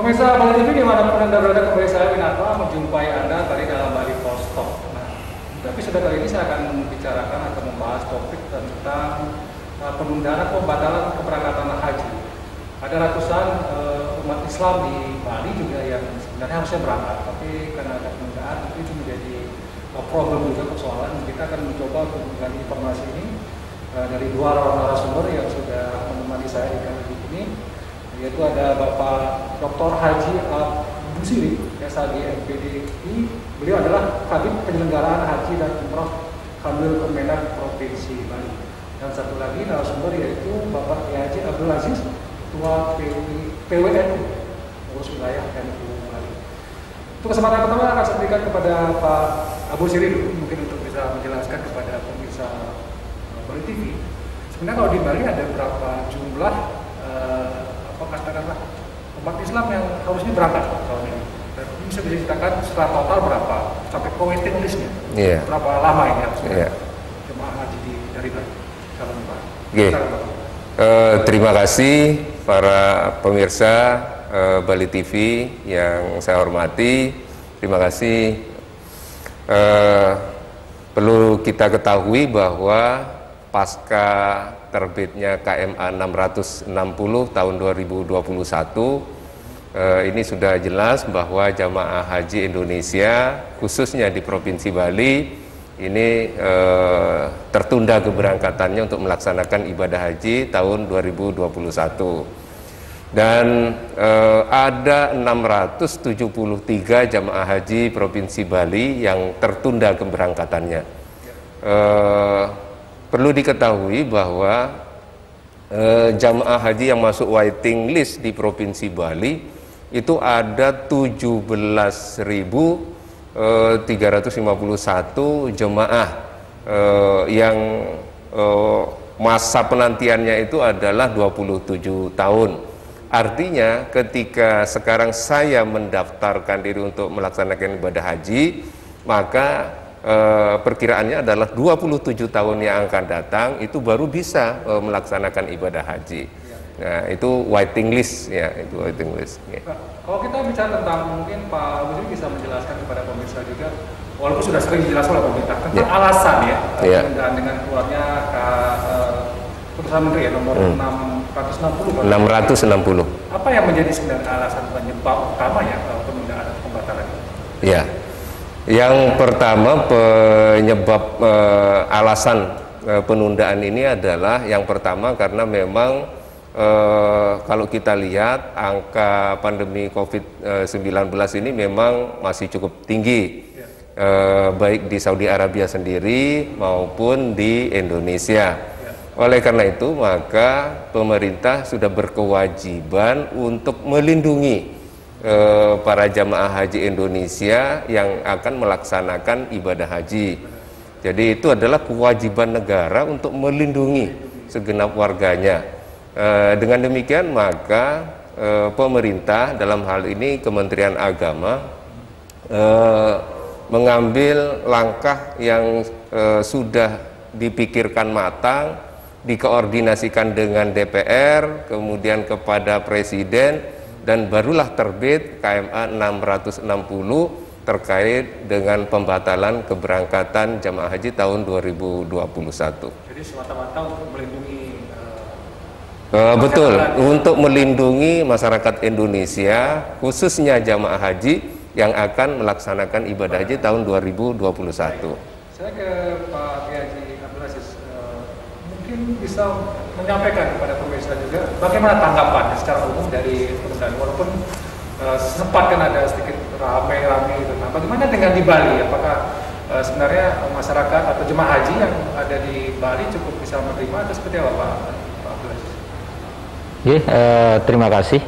Pemirsa Bali TV dimanapun Anda berada, kembali saya Winarto menjumpai Anda tadi dalam Bali Post Talk. Nah, tapi sudah kali ini saya akan membicarakan atau membahas topik tentang penundaan atau pembatalan keberangkatan haji. Ada ratusan umat Islam di Bali juga yang sebenarnya harusnya berangkat, tapi karena ada penundaan itu menjadi problem juga, persoalan. Kita akan mencoba untuk menggali informasi ini dari dua narasumber yang sudah menemani saya di kali ini, yaitu ada Bapak Dr. Haji Busiri, SHG MPDI. Beliau adalah Kabid Penyelenggaraan Haji dan Umroh Kanwil Kemenak Provinsi Bali. Dan satu lagi narasumber yaitu Bapak Haji Abdul Aziz, Ketua PWNU, Pengurus Wilayah NU Bali. Untuk kesempatan pertama akan saya berikan kepada Pak Abu Siri dulu, mungkin untuk bisa menjelaskan kepada pemirsa Bali TV. Sebenarnya kalau di Bali ada berapa jumlah katakanlah umat Islam yang harusnya berangkat tahun ini, dan bisa diceritakan setelah total berapa sampai ke waiting listnya, berapa lama ini harusnya jemaah haji dari Bali. Salam Pak. Terima kasih para pemirsa Bali TV yang saya hormati. Terima kasih. Perlu kita ketahui bahwa pasca terbitnya KMA 660 tahun 2021 ini sudah jelas bahwa jamaah haji Indonesia khususnya di Provinsi Bali ini tertunda keberangkatannya untuk melaksanakan ibadah haji tahun 2021, dan ada 673 jamaah haji Provinsi Bali yang tertunda keberangkatannya. Perlu diketahui bahwa jamaah haji yang masuk waiting list di Provinsi Bali itu ada 17.351 jemaah yang masa penantiannya itu adalah 27 tahun. Artinya ketika sekarang saya mendaftarkan diri untuk melaksanakan ibadah haji, maka perkiraannya adalah 27 tahun yang akan datang itu baru bisa melaksanakan ibadah haji. Nah, itu waiting list ya, itu waiting list. Ya. Kalau kita bicara tentang, mungkin Pak Budi bisa menjelaskan kepada pemirsa juga, walaupun sudah sering dijelaskan oleh pemerintah tentang alasan penundaan dengan keluarnya keputusan Menteri ya nomor 660. Apa yang menjadi sebenarnya alasan penyebab utamanya penundaan atau pembatalan ini? Ya. Yang pertama penyebab alasan penundaan ini adalah yang pertama karena memang kalau kita lihat angka pandemi COVID-19 ini memang masih cukup tinggi, baik di Saudi Arabia sendiri maupun di Indonesia. Oleh karena itu maka pemerintah sudah berkewajiban untuk melindungi para jamaah haji Indonesia yang akan melaksanakan ibadah haji. Jadi itu adalah kewajiban negara untuk melindungi segenap warganya. Dengan demikian maka pemerintah dalam hal ini Kementerian Agama mengambil langkah yang sudah dipikirkan matang, dikoordinasikan dengan DPR, kemudian kepada Presiden, dan barulah terbit KMA 660 terkait dengan pembatalan keberangkatan jamaah haji tahun 2021. Jadi semata-mata untuk melindungi betul, untuk melindungi masyarakat Indonesia khususnya jamaah haji yang akan melaksanakan ibadah haji tahun 2021. Saya ke Pak Haji Abdul Aziz, mungkin bisa menyampaikan kepada pemirsa juga bagaimana tanggapan secara umum dari penundaan, walaupun sempat kan ada sedikit rame-rame itu. Nah, bagaimana dengan di Bali? Apakah sebenarnya masyarakat atau jemaah haji yang ada di Bali cukup bisa menerima atau seperti apa Pak Abdul Aziz? Terima kasih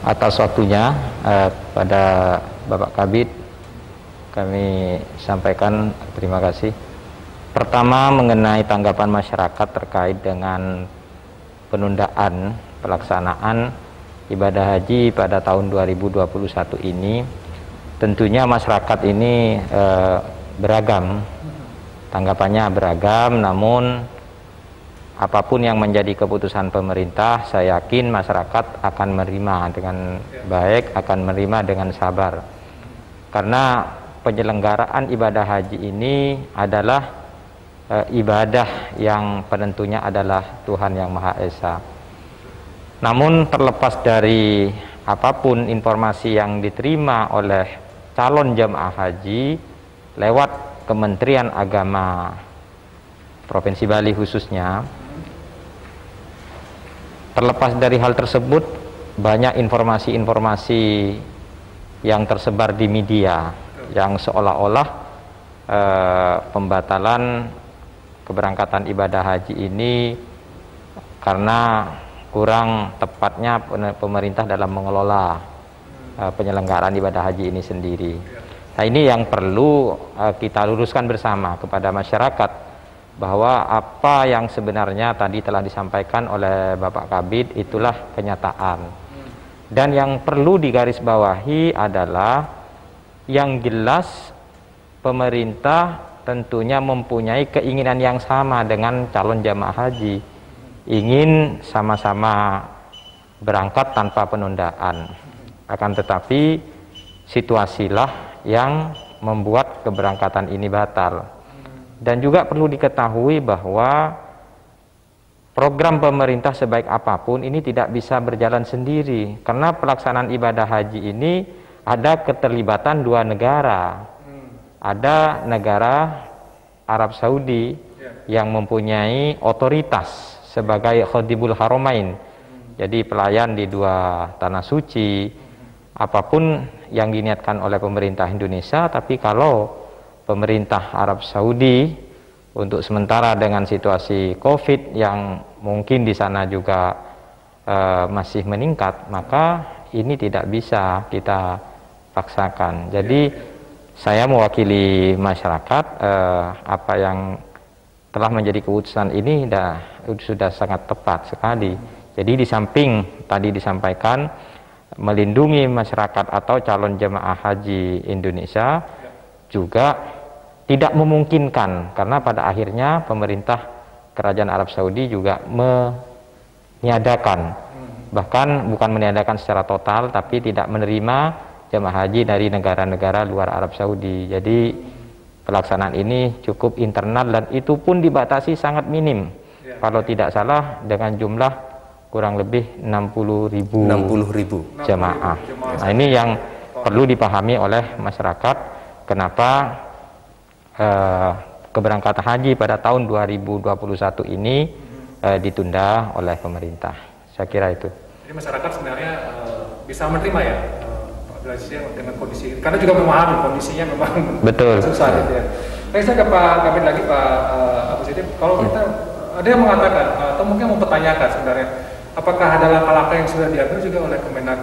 atas waktunya pada Bapak Kabid. Kami sampaikan terima kasih. Pertama, mengenai tanggapan masyarakat terkait dengan penundaan pelaksanaan ibadah haji pada tahun 2021 ini, tentunya masyarakat ini beragam, tanggapannya beragam, namun apapun yang menjadi keputusan pemerintah, saya yakin masyarakat akan menerima dengan baik, akan menerima dengan sabar. Karena penyelenggaraan ibadah haji ini adalah ibadah yang penentunya adalah Tuhan Yang Maha Esa. Namun terlepas dari apapun informasi yang diterima oleh calon jemaah haji lewat Kementerian Agama Provinsi Bali khususnya, terlepas dari hal tersebut, banyak informasi-informasi yang tersebar di media yang seolah-olah pembatalan keberangkatan ibadah haji ini karena kurang tepatnya pemerintah dalam mengelola penyelenggaraan ibadah haji ini sendiri. Nah, ini yang perlu kita luruskan bersama kepada masyarakat, bahwa apa yang sebenarnya tadi telah disampaikan oleh Bapak Kabid itulah kenyataan. Dan yang perlu digarisbawahi adalah yang jelas pemerintah tentunya mempunyai keinginan yang sama dengan calon jamaah haji, ingin sama-sama berangkat tanpa penundaan. Akan tetapi situasilah yang membuat keberangkatan ini batal. Dan juga perlu diketahui bahwa program pemerintah sebaik apapun ini tidak bisa berjalan sendiri, karena pelaksanaan ibadah haji ini ada keterlibatan dua negara. Ada negara Arab Saudi yang mempunyai otoritas sebagai Khadibul Haramain, jadi pelayan di dua tanah suci. Apapun yang diniatkan oleh pemerintah Indonesia, tapi kalau pemerintah Arab Saudi untuk sementara dengan situasi COVID yang mungkin di sana juga masih meningkat, maka ini tidak bisa kita paksakan. Jadi saya mewakili masyarakat, apa yang telah menjadi keputusan ini sudah sangat tepat sekali. Jadi di samping tadi disampaikan melindungi masyarakat atau calon jemaah haji Indonesia, juga tidak memungkinkan, karena pada akhirnya pemerintah kerajaan Arab Saudi juga meniadakan, bahkan bukan meniadakan secara total, tapi tidak menerima jemaah haji dari negara-negara luar Arab Saudi. Jadi pelaksanaan ini cukup internal dan itu pun dibatasi sangat minim. Kalau tidak salah dengan jumlah kurang lebih 60.000 jemaah. Nah, ini yang perlu dipahami oleh masyarakat, kenapa keberangkatan haji pada tahun 2021 ini ditunda oleh pemerintah. Saya kira itu. Jadi masyarakat sebenarnya bisa menerima ya Pak Abdulaziz dengan kondisi ini, karena juga memahami kondisinya memang betul susah gitu ya. Baik, saya ke Pak Kabid lagi, Pak Abu Siti. Kalau kita ada yang mengatakan atau mungkin mempertanyakan sebenarnya apakah ada langkah-langkah yang sudah diambil juga oleh Kemenak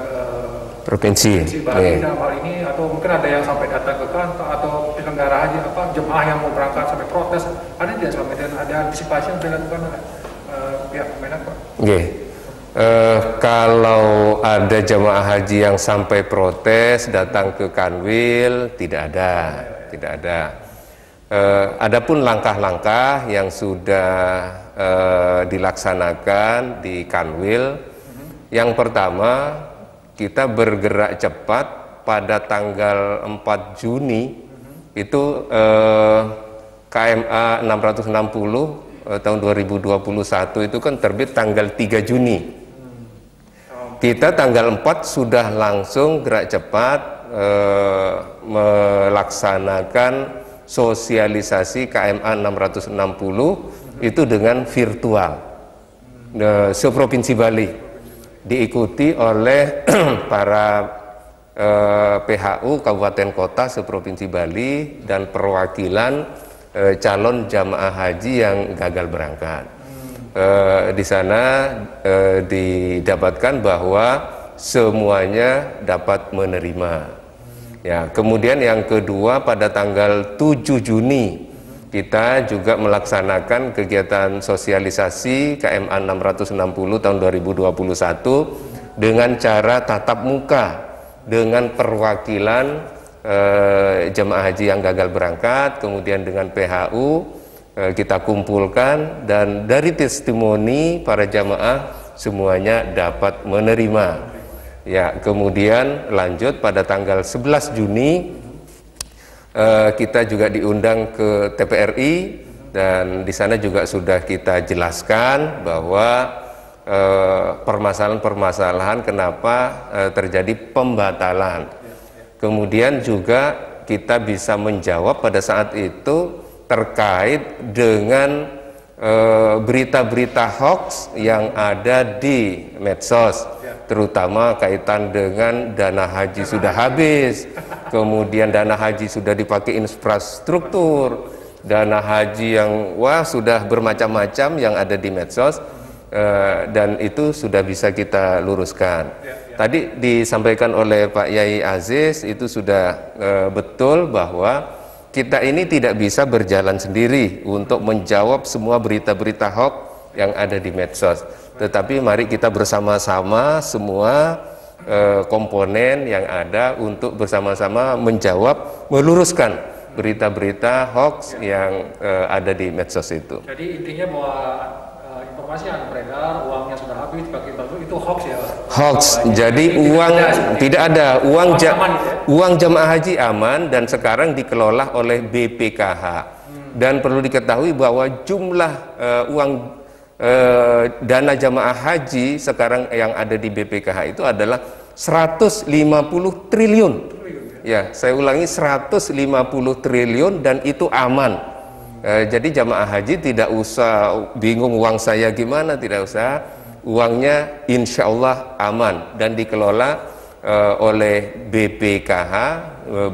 Provinsi Bali dalam hal ini, atau mungkin ada yang sampai datang ke kantor atau penyelenggara haji jemaah yang mau berangkat sampai protes, ada tidak selama ini, ada antisipasi yang dilakukan oleh pihak Kemenak, Pak? Kalau ada jemaah haji yang sampai protes datang ke Kanwil, tidak ada. Adapun langkah-langkah yang sudah dilaksanakan di Kanwil, yang pertama kita bergerak cepat pada tanggal 4 Juni itu KMA 660 tahun 2021 itu kan terbit tanggal 3 Juni. Kita tanggal 4 sudah langsung gerak cepat melaksanakan sosialisasi KMA 660 itu dengan virtual seprovinsi Bali, diikuti oleh para PHU Kabupaten Kota seprovinsi Bali dan perwakilan calon jamaah haji yang gagal berangkat. Di sana didapatkan bahwa semuanya dapat menerima. Ya, kemudian yang kedua pada tanggal 7 Juni kita juga melaksanakan kegiatan sosialisasi KMA 660 tahun 2021 dengan cara tatap muka dengan perwakilan jemaah haji yang gagal berangkat, kemudian dengan PHU kita kumpulkan, dan dari testimoni para jamaah semuanya dapat menerima. Ya, kemudian lanjut pada tanggal 11 Juni kita juga diundang ke TPRI, dan di sana juga sudah kita jelaskan bahwa permasalahan-permasalahan kenapa terjadi pembatalan. Kemudian juga kita bisa menjawab pada saat itu terkait dengan berita-berita hoax yang ada di medsos, terutama kaitan dengan dana haji sudah habis, kemudian dana haji sudah dipakai infrastruktur, dana haji yang sudah bermacam-macam yang ada di medsos, dan itu sudah bisa kita luruskan. Tadi disampaikan oleh Pak Yai Aziz itu sudah betul bahwa kita ini tidak bisa berjalan sendiri untuk menjawab semua berita-berita hoax yang ada di medsos. Tetapi mari kita bersama-sama semua komponen yang ada untuk bersama-sama menjawab, meluruskan berita-berita hoax yang ada di medsos itu. Jadi intinya bahwa informasi yang beredar, uangnya sudah habis pakai baru, itu hoax ya? Hoax. Jadi uang tidak ada, uang jamaah haji aman dan sekarang dikelola oleh BPKH. Dan perlu diketahui bahwa jumlah uang dana jamaah haji sekarang yang ada di BPKH itu adalah 150 triliun. Ya, saya ulangi, 150 triliun, dan itu aman. Jadi jamaah haji tidak usah bingung uang saya gimana, tidak usah. Uangnya insya Allah aman dan dikelola oleh BPKH,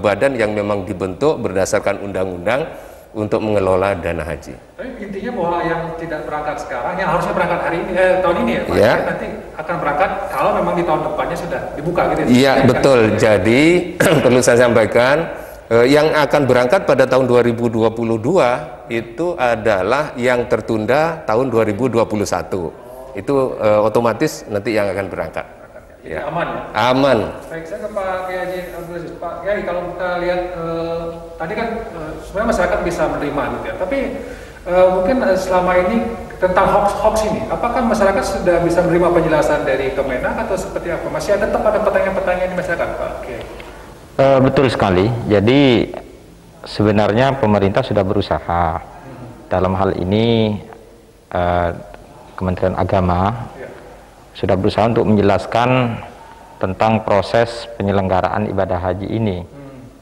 badan yang memang dibentuk berdasarkan undang-undang untuk mengelola dana haji. Tapi intinya bahwa yang tidak berangkat sekarang, yang harusnya berangkat hari ini, tahun ini ya Pak, ya, nanti akan berangkat kalau memang di tahun depannya sudah dibuka gitu. Iya betul. Jadi perlu saya sampaikan, yang akan berangkat pada tahun 2022 itu adalah yang tertunda tahun 2021. Itu otomatis nanti yang akan berangkat. Ya. Aman ya? Aman. Baik, saya ke Pak Kiai Abdul Aziz. Pak Kiai, kalau kita lihat tadi kan sebenarnya masyarakat bisa menerima gitu ya. Tapi mungkin selama ini tentang hoax ini, apakah masyarakat sudah bisa menerima penjelasan dari Kemenak atau seperti apa? Masih ada tetap ada pertanyaan-pertanyaan di masyarakat, Pak Kiai? Betul sekali. Jadi sebenarnya pemerintah sudah berusaha dalam hal ini, Kementerian Agama sudah berusaha untuk menjelaskan tentang proses penyelenggaraan ibadah haji ini,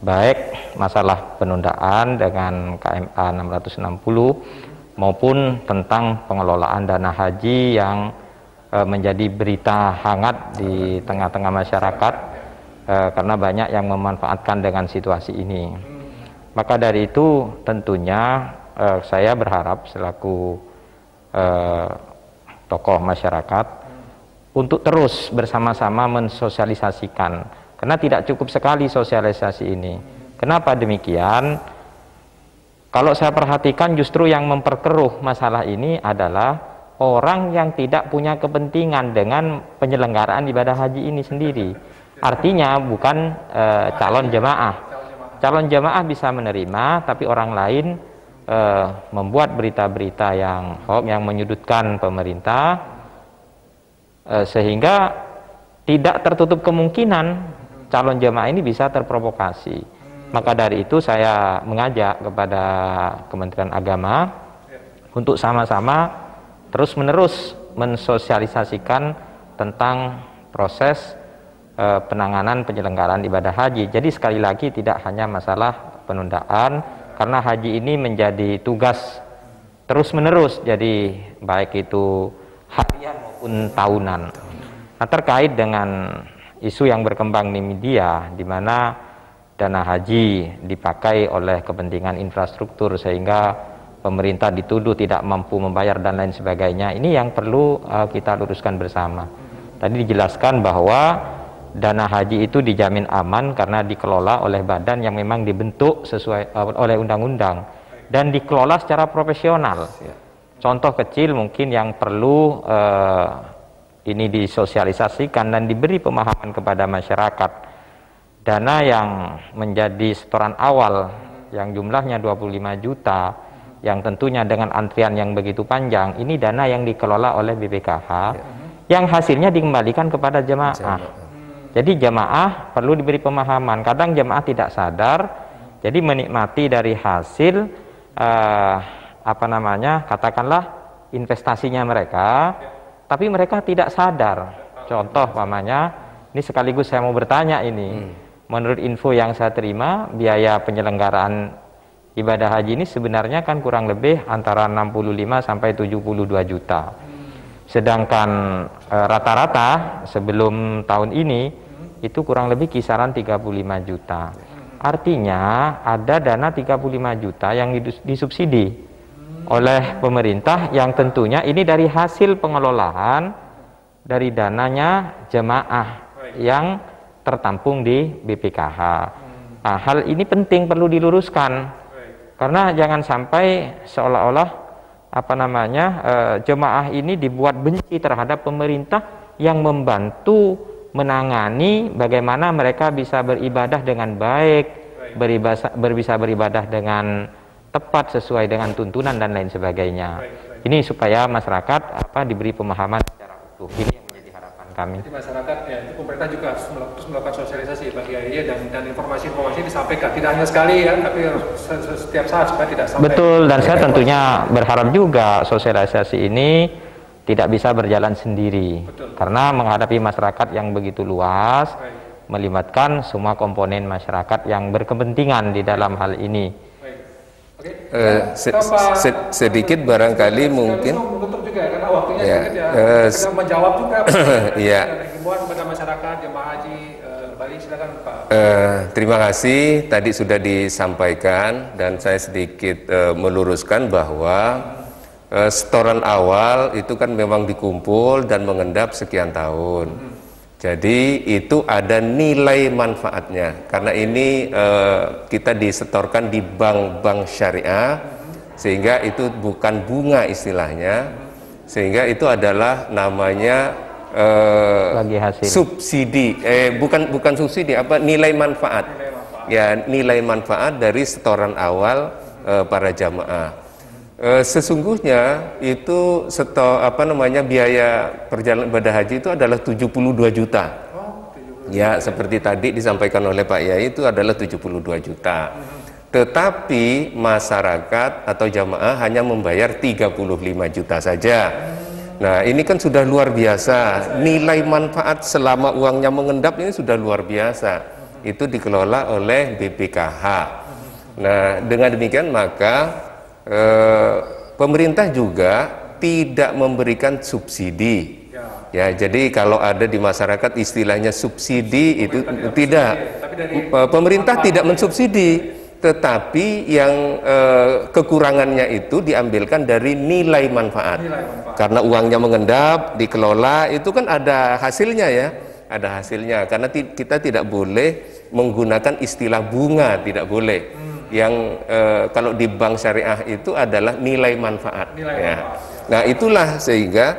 baik masalah penundaan dengan KMA 660 maupun tentang pengelolaan dana haji yang menjadi berita hangat di tengah-tengah masyarakat, karena banyak yang memanfaatkan dengan situasi ini. Maka dari itu tentunya saya berharap selaku tokoh masyarakat untuk terus bersama-sama mensosialisasikan, karena tidak cukup sekali sosialisasi ini. Kenapa demikian? Kalau saya perhatikan justru yang memperkeruh masalah ini adalah orang yang tidak punya kepentingan dengan penyelenggaraan ibadah haji ini sendiri. Artinya bukan calon jemaah. Calon jemaah bisa menerima, tapi orang lain membuat berita-berita yang hoax, yang menyudutkan pemerintah, sehingga tidak tertutup kemungkinan calon jemaah ini bisa terprovokasi. Maka dari itu saya mengajak kepada Kementerian Agama untuk sama-sama terus-menerus mensosialisasikan tentang proses penanganan penyelenggaraan ibadah haji. Jadi sekali lagi tidak hanya masalah penundaan, karena haji ini menjadi tugas terus-menerus, jadi baik itu harian maupun tahunan. Nah, terkait dengan isu yang berkembang di media, di mana dana haji dipakai oleh kepentingan infrastruktur sehingga pemerintah dituduh tidak mampu membayar dan lain sebagainya, ini yang perlu kita luruskan bersama. Tadi dijelaskan bahwa dana haji itu dijamin aman karena dikelola oleh badan yang memang dibentuk sesuai oleh undang-undang dan dikelola secara profesional. Contoh kecil mungkin yang perlu ini disosialisasikan dan diberi pemahaman kepada masyarakat. Dana yang menjadi setoran awal yang jumlahnya 25 juta yang tentunya dengan antrian yang begitu panjang, ini dana yang dikelola oleh BPKH yang hasilnya dikembalikan kepada jemaah. Jadi jemaah perlu diberi pemahaman. Kadang jemaah tidak sadar, jadi menikmati dari hasil katakanlah investasinya mereka, tapi mereka tidak sadar. Contoh umpamanya, ini sekaligus saya mau bertanya ini. Menurut info yang saya terima, biaya penyelenggaraan ibadah haji ini sebenarnya kan kurang lebih antara 65 sampai 72 juta. Sedangkan rata-rata sebelum tahun ini itu kurang lebih kisaran 35 juta. Artinya ada dana 35 juta yang disubsidi oleh pemerintah yang tentunya ini dari hasil pengelolaan dari dananya jemaah yang tertampung di BPKH. Nah, hal ini penting, perlu diluruskan karena jangan sampai seolah-olah jemaah ini dibuat benci terhadap pemerintah yang membantu menangani bagaimana mereka bisa beribadah dengan baik, bisa beribadah dengan tepat sesuai dengan tuntunan dan lain sebagainya. Ini supaya masyarakat diberi pemahaman secara utuh. Ini yang menjadi harapan kami. Jadi masyarakat, ya, pemerintah juga harus melakukan sosialisasi bagi ya, dan informasi-informasi disampaikan tidak hanya sekali ya, tapi setiap saat supaya tidak sampai. Betul, dan saya tentunya berharap juga sosialisasi ini tidak bisa berjalan sendiri. Betul. Karena menghadapi masyarakat yang begitu luas, melibatkan semua komponen masyarakat yang berkepentingan di dalam hal ini. Sedikit barangkali mungkin menutup juga karena waktunya sedikit menjawab juga himbauan kepada masyarakat jemaah haji Bali. Silakan Pak. Terima kasih, tadi sudah disampaikan dan saya sedikit meluruskan bahwa setoran awal itu kan memang dikumpul dan mengendap sekian tahun. Jadi itu ada nilai manfaatnya karena ini kita disetorkan di bank-bank syariah sehingga itu bukan bunga istilahnya, sehingga itu adalah namanya subsidi, bukan subsidi, nilai manfaat. Ya, nilai manfaat dari setoran awal para jamaah. Sesungguhnya itu biaya perjalanan ibadah haji itu adalah 72 juta. Ya, seperti tadi disampaikan oleh Pak Yai, itu adalah 72 juta. Tetapi masyarakat atau jamaah hanya membayar 35 juta saja. Nah, ini kan sudah luar biasa. Nilai manfaat selama uangnya mengendap ini sudah luar biasa. Itu dikelola oleh BPKH. Nah, dengan demikian maka pemerintah juga tidak memberikan subsidi. Ya, jadi kalau ada di masyarakat istilahnya subsidi itu tidak. Pemerintah tidak mensubsidi, tetapi yang kekurangannya itu diambilkan dari nilai manfaat. Karena uangnya mengendap, dikelola, itu kan ada hasilnya ya. Ada hasilnya, karena kita tidak boleh menggunakan istilah bunga, tidak boleh. Yang kalau di bank syariah itu adalah nilai manfaat. Nah, itulah sehingga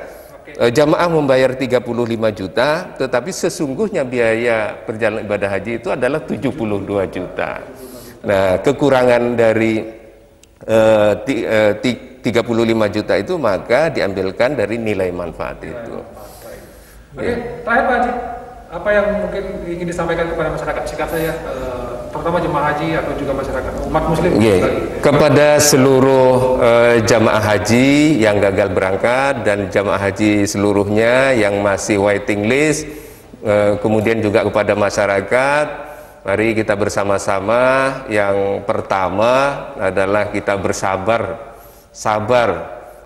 jamaah membayar 35 juta, tetapi sesungguhnya biaya perjalanan ibadah haji itu adalah 72 juta. Nah, kekurangan dari 35 juta itu maka diambilkan dari nilai manfaat itu. Oke, terakhir Pak Haji, apa yang mungkin ingin disampaikan kepada masyarakat, singkat saja, terutama jemaah haji atau juga masyarakat umat muslim? Kepada seluruh jamaah haji yang gagal berangkat dan jamaah haji seluruhnya yang masih waiting list, kemudian juga kepada masyarakat, mari kita bersama-sama. Yang pertama adalah kita sabar.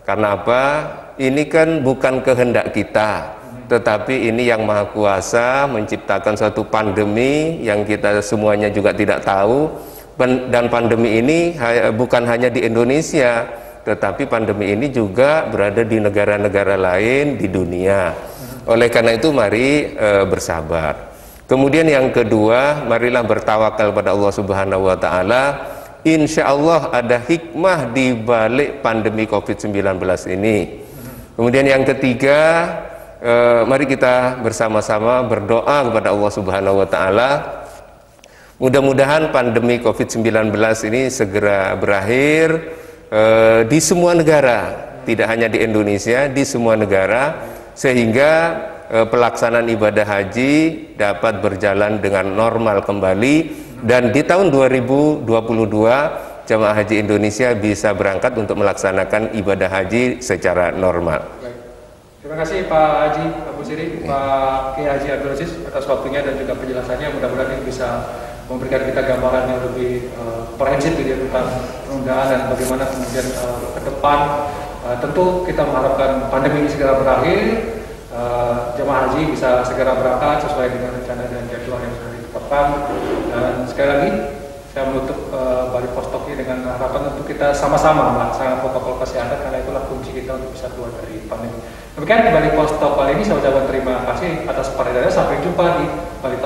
Karena apa? Ini kan bukan kehendak kita, tetapi ini yang Maha Kuasa menciptakan suatu pandemi yang kita semuanya juga tidak tahu, dan pandemi ini bukan hanya di Indonesia, tetapi pandemi ini juga berada di negara-negara lain di dunia. Oleh karena itu mari bersabar. Kemudian yang kedua, marilah bertawakal pada Allah Subhanahu wa taala. Insya Allah ada hikmah di balik pandemi COVID-19 ini. Kemudian yang ketiga, mari kita bersama-sama berdoa kepada Allah Subhanahu wa taala. Mudah-mudahan pandemi COVID-19 ini segera berakhir, di semua negara, tidak hanya di Indonesia, di semua negara, sehingga pelaksanaan ibadah haji dapat berjalan dengan normal kembali, dan di tahun 2022 jemaah haji Indonesia bisa berangkat untuk melaksanakan ibadah haji secara normal. Baik. Terima kasih Pak Haji Abu Siri, Pak Kiai Haji Abdul Aziz atas waktunya dan juga penjelasannya. Mudah-mudahan ini bisa memberikan kita gambaran yang lebih komprehensif tentang penundaan dan bagaimana kemudian ke depan tentu kita mengharapkan pandemi ini segera berakhir, jemaah haji bisa segera berangkat sesuai dengan rencana dan jadwal yang sudah ditetapkan. Dan sekali lagi saya menutup Bali Post Talk ini dengan harapan untuk kita sama-sama melaksanakan protokol kesehatan, karena itulah kunci kita untuk bisa keluar dari pandemi. Demikian Bali Post Talk kali ini, saya ucapkan terima kasih atas perhatiannya. Sampai jumpa di Bali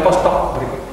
Post Talk berikutnya.